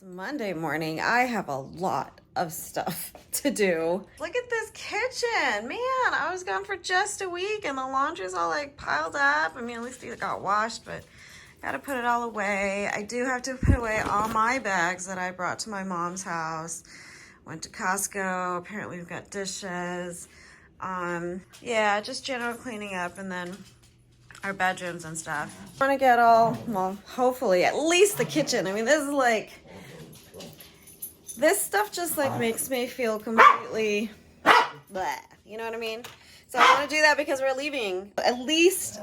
Monday morning. I have a lot of stuff to do. Look at this kitchen. Man, I was gone for just a week and the laundry's all like piled up. I mean, at least it got washed, but gotta put it all away. I do have to put away all my bags that I brought to my mom's house. Went to Costco. Apparently we've got dishes. Yeah, just general cleaning up, and then our bedrooms and stuff. I want to get all, well, hopefully at least the kitchen. I mean, this is like, this stuff just like makes me feel completely bleh, you know what I mean? So I want to do that because we're leaving. At least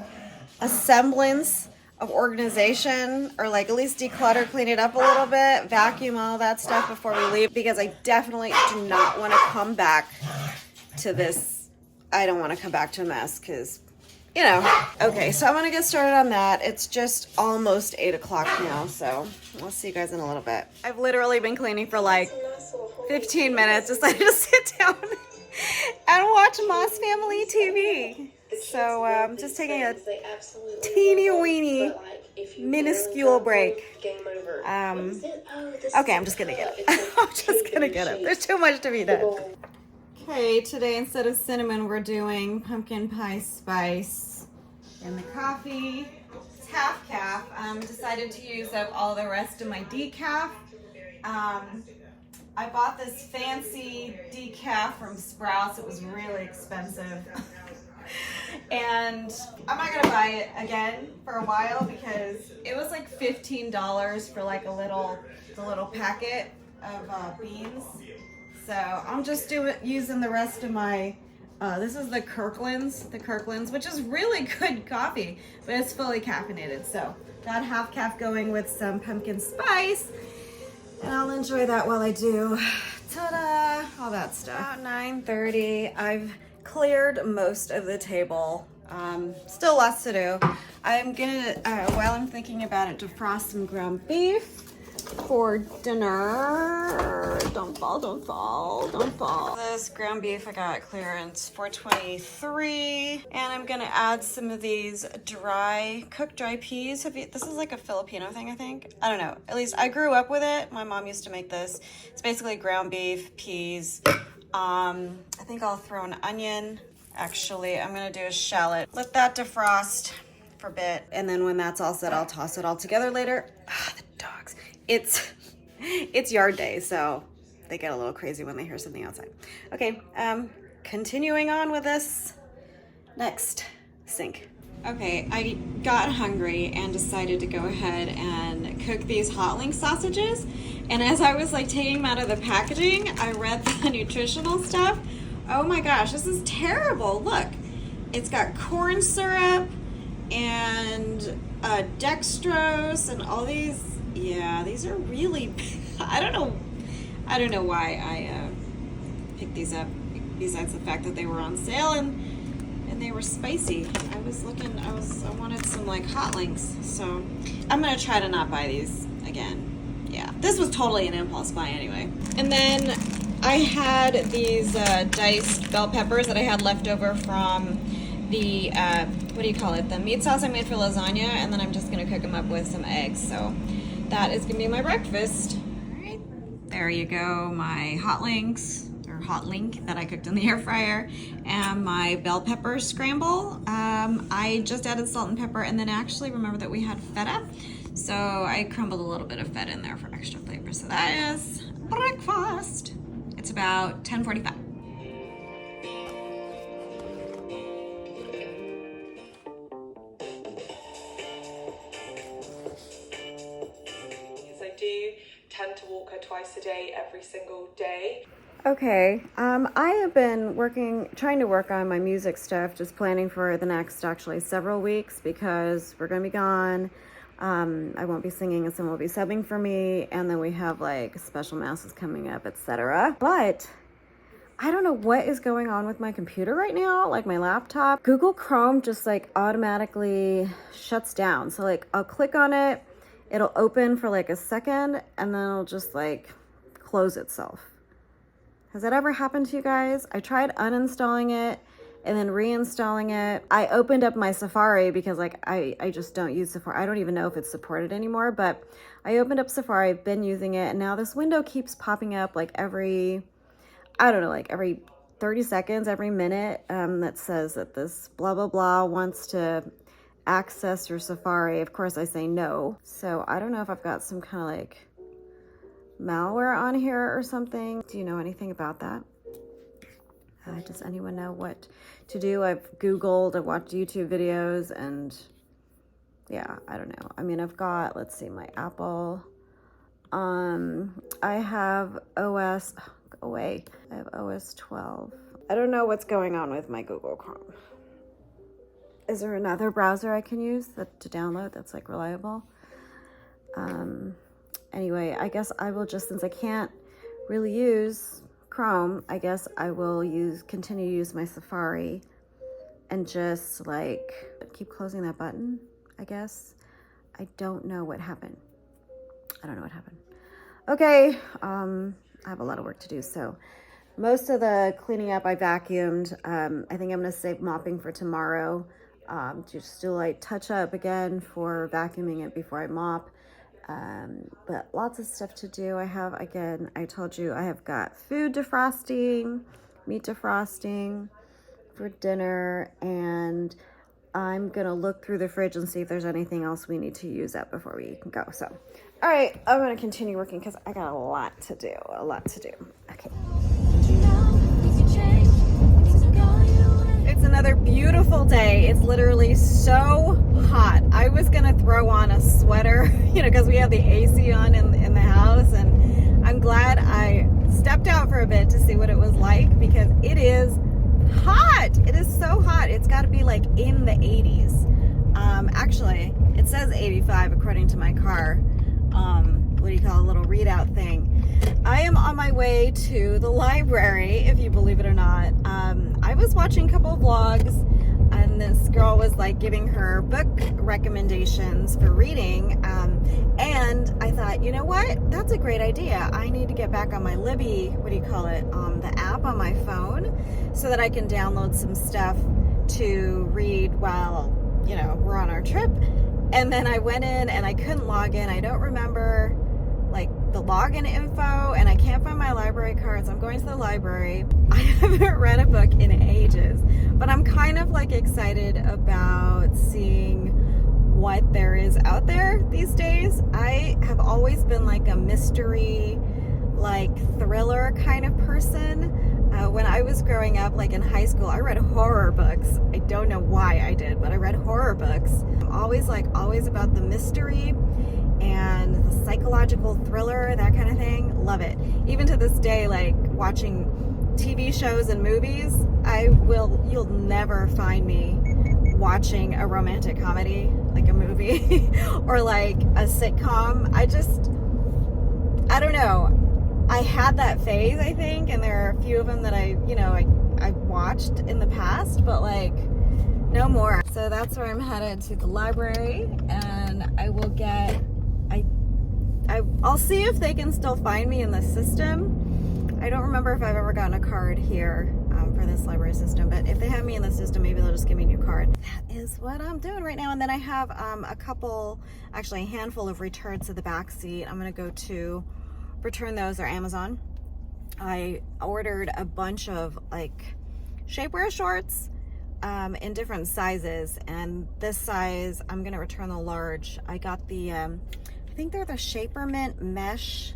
a semblance of organization, or like at least declutter, clean it up a little bit, vacuum all that stuff before we leave, because I definitely do not want to come back to this. I don't want to come back to a mess because, you know. Okay, so I'm going to get started on that. It's just almost 8 o'clock now, so I'll see you guys in a little bit. I've literally been cleaning for like 15 minutes. Decided to sit down and watch Moss Family TV. So I'm just taking a teeny weeny minuscule break. Okay, I'm just gonna get it. I'm just gonna get it. There's too much to be done. Okay, today instead of cinnamon, we're doing pumpkin pie spice in the coffee. It's half calf. Decided to use up all the rest of my decaf. I bought this fancy decaf from Sprouts. It was really expensive. And I'm not gonna buy it again for a while because it was like $15 for like the little packet of beans. So I'm just using the rest of my, this is the Kirkland's, which is really good coffee, but it's fully caffeinated. So got half calf going with some pumpkin spice, and I'll enjoy that while I do, ta-da, all that stuff. About 9:30, I've cleared most of the table. Still lots to do. I'm gonna, while I'm thinking about it, defrost some ground beef for dinner. Don't fall, don't fall, don't fall. This ground beef I got at clearance, $4.23, and I'm gonna add some of these cooked dry peas. This is like a Filipino thing, I think. I don't know. At least I grew up with it. My mom used to make this. It's basically ground beef, peas. I think I'll throw an onion. Actually, I'm gonna do a shallot. Let that defrost for a bit, and then when that's all set, I'll toss it all together later. The dogs. It's yard day, so they get a little crazy when they hear something outside. Okay, continuing on with this next sink. Okay, I got hungry and decided to go ahead and cook these hot link sausages. And as I was like taking them out of the packaging, I read the nutritional stuff. Oh my gosh, this is terrible. Look, it's got corn syrup and dextrose and all these. Yeah, these are really, I don't know why I picked these up, besides the fact that they were on sale and they were spicy. I wanted some like hot links, so I'm gonna try to not buy these again. Yeah, this was totally an impulse buy anyway. And then I had these diced bell peppers that I had left over from the, what do you call it? The meat sauce I made for lasagna, and then I'm just gonna cook them up with some eggs. So that is gonna be my breakfast. All right, there you go, my hot links, or hot link that I cooked in the air fryer, and my bell pepper scramble. I just added salt and pepper, and then actually remember that we had feta, so I crumbled a little bit of feta in there for extra flavor. So that is breakfast. It's about 10:45. I do tend to walk her twice a day, every single day. Okay, I have been trying to work on my music stuff, just planning for the next actually several weeks because we're gonna be gone. I won't be singing and someone will be subbing for me, and then we have like special masses coming up, etc. But I don't know what is going on with my computer right now, like my laptop. Google Chrome just like automatically shuts down. So like I'll click on it, it'll open for like a second, and then it'll just like close itself. Has that ever happened to you guys? I tried uninstalling it and then reinstalling it. I opened up my Safari because like I just don't use Safari. I don't even know if it's supported anymore, but I opened up Safari, I've been using it, and now this window keeps popping up like every, I don't know, like every 30 seconds, every minute, that says that this blah, blah, blah wants to access your Safari. Of course I say no. So I don't know if I've got some kind of like malware on here or something. Do you know anything about that? Does anyone know what to do? I've Googled, I've watched YouTube videos, and yeah, I don't know. I mean, I've got, let's see, my Apple. I have OS, go away. I have OS 12. I don't know what's going on with my Google Chrome. Is there another browser I can use to download that's like reliable? Anyway, I guess I will just, since I can't really use Chrome, I guess I will continue to use my Safari and just like keep closing that button, I guess. I don't know what happened. I don't know what happened. Okay, I have a lot of work to do. So most of the cleaning up I vacuumed. I think I'm gonna save mopping for tomorrow. Just do like touch up again for vacuuming it before I mop. But lots of stuff to do. I have, again, I told you I have got food defrosting, meat defrosting for dinner, and I'm gonna look through the fridge and see if there's anything else we need to use up before we can go. So, all right, I'm gonna continue working because I got a lot to do, Okay. It's another beautiful day. It's literally so hot. I was gonna throw on a sweater, because we have the AC on in the house, and I'm glad I stepped out for a bit to see what it was like because it is hot. It is so hot. It's got to be like in the 80s. Actually, it says 85 according to my car. What do you call a little readout thing? I am on my way to the library, if you believe it or not. I was watching a couple of vlogs, and this girl was like giving her book recommendations for reading, and I thought, you know what? That's a great idea. I need to get back on my Libby, the app on my phone, so that I can download some stuff to read while, we're on our trip. And then I went in and I couldn't log in. I don't remember like the login info, and I can't find my library cards. I'm going to the library. I haven't read a book in ages, but I'm kind of like excited about seeing what there is out there these days. I have always been like a mystery, like thriller kind of person. When I was growing up, like in high school, I read horror books. I don't know why I did, but I read horror books. I'm always about the mystery and the psychological thriller, that kind of thing. Love it. Even to this day, like watching TV shows and movies, you'll never find me watching a romantic comedy, like a movie, or like a sitcom. I don't know. I had that phase, I think, and there are a few of them that I watched in the past, but like no more. So that's where I'm headed, to the library, and I'll see if they can still find me in the system. I don't remember if I've ever gotten a card here for this library system, but if they have me in the system, maybe they'll just give me a new card. That is what I'm doing right now. And then I have a handful of returns to the back seat. I'm gonna go to return those, or Amazon. I ordered a bunch of like shapewear shorts in different sizes, and this size I'm gonna return the large. I got the I think they're the Shapermint mesh.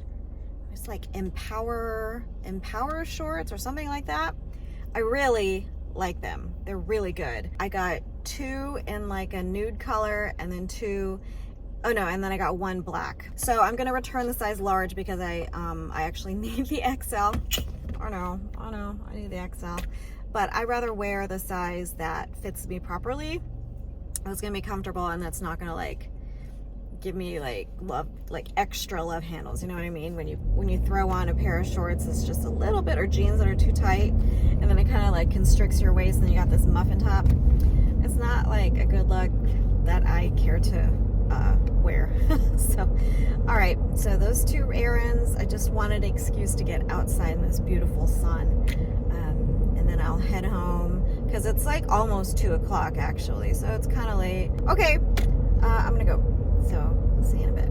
It's like empower shorts or something like that. I really like them. They're really good. I got 2 in like a nude color, and then 2. Oh no, and then I got 1 black. So I'm gonna return the size large because I actually need the XL. I know, I need the XL. But I'd rather wear the size that fits me properly. It's gonna be comfortable, and that's not gonna like give me like extra love handles. You know what I mean? When you throw on a pair of shorts, it's just a little bit, or jeans that are too tight, and then it kind of like constricts your waist, and then you got this muffin top. It's not like a good look that I care to wear. So, all right, so those 2 errands. I just wanted an excuse to get outside in this beautiful sun, and then I'll head home because it's like almost 2 o'clock actually, so it's kind of late. Okay, I'm gonna go. So I'll see you in a bit.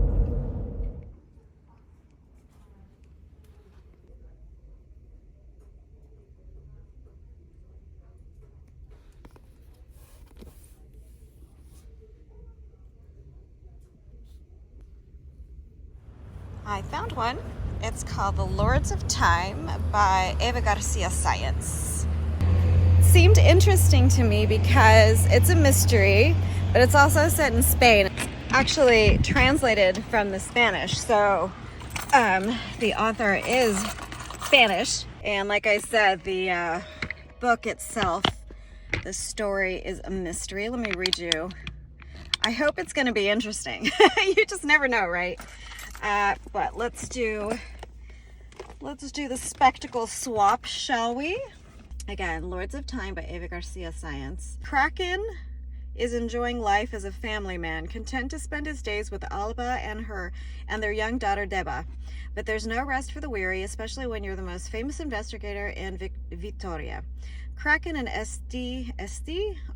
I found one. It's called The Lords of Time by Eva Garcia Science. Seemed interesting to me because it's a mystery, but it's also set in Spain. Actually translated from the Spanish, so the author is Spanish. And like I said, the book itself, the story is a mystery. Let me read you. I hope it's going to be interesting. You just never know, right? But let's do the spectacle swap, shall we? Again, Lords of Time by Eva Garcia Science. Kraken is enjoying life as a family man, content to spend his days with Alba and their young daughter Deba. But there's no rest for the weary, especially when you're the most famous investigator in Vitoria. Kraken and Esti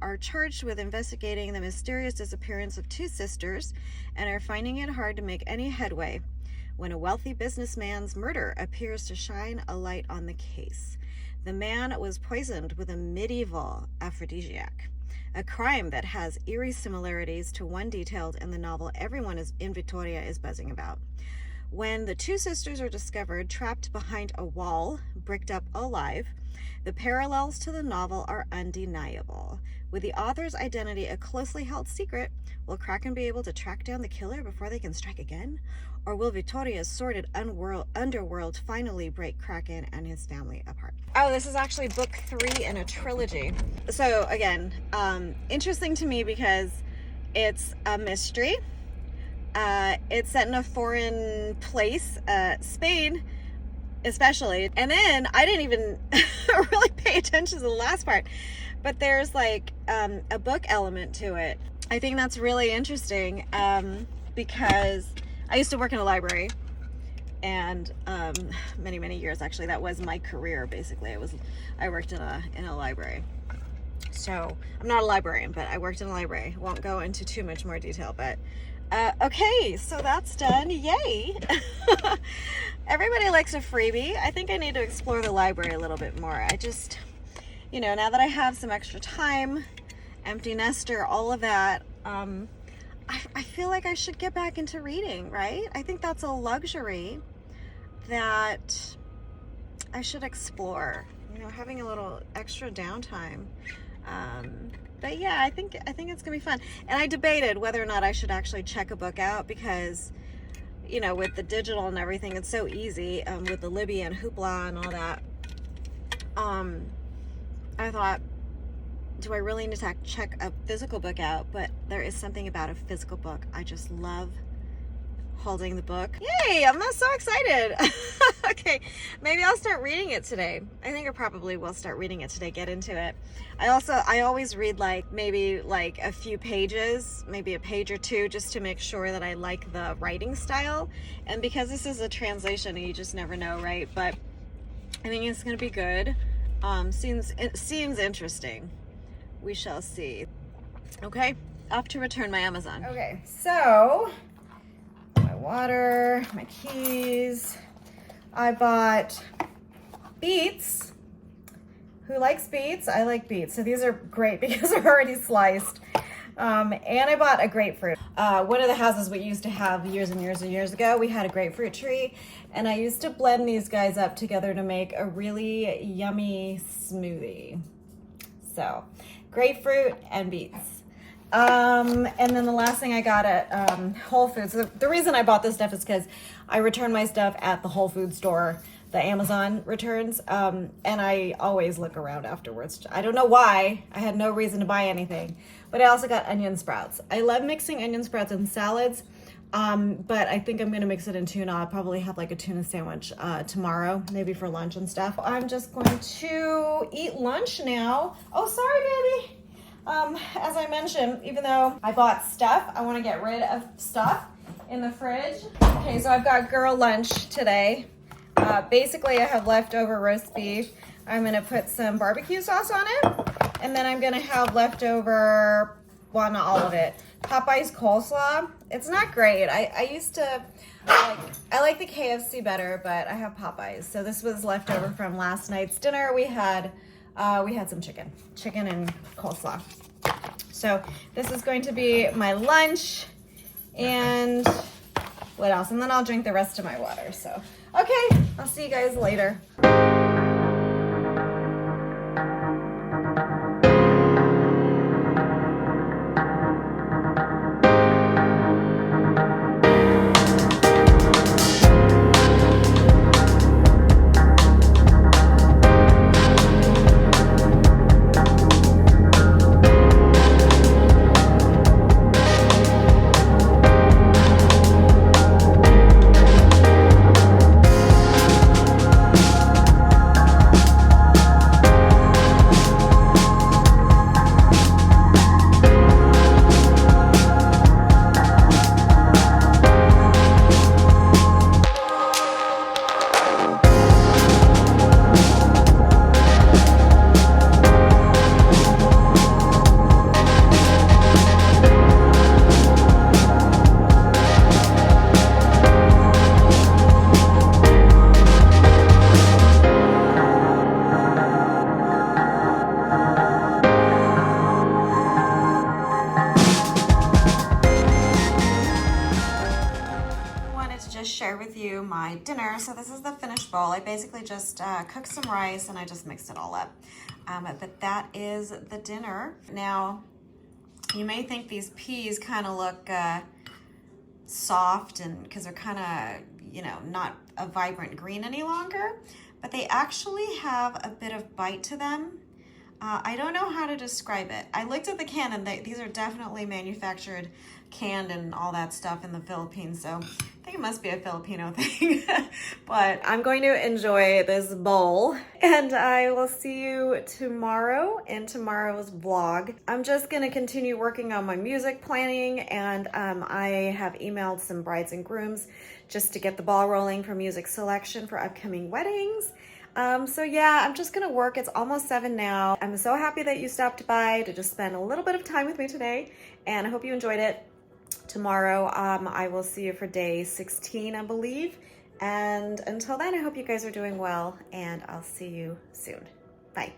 are charged with investigating the mysterious disappearance of 2 sisters and are finding it hard to make any headway when a wealthy businessman's murder appears to shine a light on the case. The man was poisoned with a medieval aphrodisiac, a crime that has eerie similarities to one detailed in the novel everyone in Vitoria is buzzing about. When the 2 sisters are discovered trapped behind a wall, bricked up alive, the parallels to the novel are undeniable. With the author's identity a closely held secret, will Kraken be able to track down the killer before they can strike again? Or will Vitoria's sordid underworld finally break Kraken and his family apart? Oh, this is actually book 3 in a trilogy. So again, interesting to me because it's a mystery. It's set in a foreign place, Spain especially. And then I didn't even really pay attention to the last part, but there's like a book element to it. I think that's really interesting because I used to work in a library, and many years actually. That was my career basically. I worked in a library. So I'm not a librarian, but I worked in a library. Won't go into too much more detail, but okay, so that's done. Yay. Everybody likes a freebie. I think I need to explore the library a little bit more. I just, now that I have some extra time, empty nester, all of that, I feel like I should get back into reading, right? I think that's a luxury that I should explore, having a little extra downtime. But yeah, I think it's gonna be fun. And I debated whether or not I should actually check a book out because, with the digital and everything, it's so easy, with the Libby and Hoopla and all that. I thought, do I really need to check a physical book out? But there is something about a physical book. I just love holding the book. Yay, I'm not so excited. Okay, maybe I'll start reading it today. I think I probably will start reading it today, get into it. I always read maybe a few pages, maybe a page or 2, just to make sure that I like the writing style. And because this is a translation, you just never know, right? But I think it's gonna be good. It seems interesting. We shall see. Okay, off to return my Amazon. Okay, so my water, my keys. I bought beets. Who likes beets? I like beets. So these are great because they're already sliced. And I bought a grapefruit. One of the houses we used to have years and years ago, we had a grapefruit tree, and I used to blend these guys up together to make a really yummy smoothie. So grapefruit and beets. And then the last thing I got at Whole Foods. The reason I bought this stuff is because I return my stuff at the Whole Foods store, the Amazon returns, and I always look around afterwards. I don't know why. I had no reason to buy anything. But I also got onion sprouts. I love mixing onion sprouts in salads, but I think I'm going to mix it in tuna. I'll probably have like a tuna sandwich tomorrow, maybe for lunch and stuff. I'm just going to eat lunch now. Oh, sorry, baby. As I mentioned, even though I bought stuff, I want to get rid of stuff in the fridge. Okay, so I've got girl lunch today. Basically, I have leftover roast beef. I'm going to put some barbecue sauce on it. And then I'm gonna have leftover, well, not all of it, Popeye's coleslaw. It's not great. I used to, I like the KFC better, but I have Popeye's. So this was leftover from last night's dinner. We had some chicken and coleslaw. So this is going to be my lunch, and what else? And then I'll drink the rest of my water. So, okay, I'll see you guys later. Share with you my dinner. So this is the finished bowl. I basically just cooked some rice and I just mixed it all up. But that is the dinner. Now, you may think these peas kind of look soft, and because they're kind of, you know, not a vibrant green any longer, but they actually have a bit of bite to them. I don't know how to describe it. I looked at the can, and these are definitely manufactured, canned and all that stuff in the Philippines, so I think it must be a Filipino thing. But I'm going to enjoy this bowl, and I will see you tomorrow in tomorrow's vlog. I'm just going to continue working on my music planning, and I have emailed some brides and grooms just to get the ball rolling for music selection for upcoming weddings. So yeah, I'm just gonna work. It's almost 7 now. I'm so happy that you stopped by to just spend a little bit of time with me today, and I hope you enjoyed it. Tomorrow, I will see you for day 16, I believe. And until then, I hope you guys are doing well, and I'll see you soon. Bye.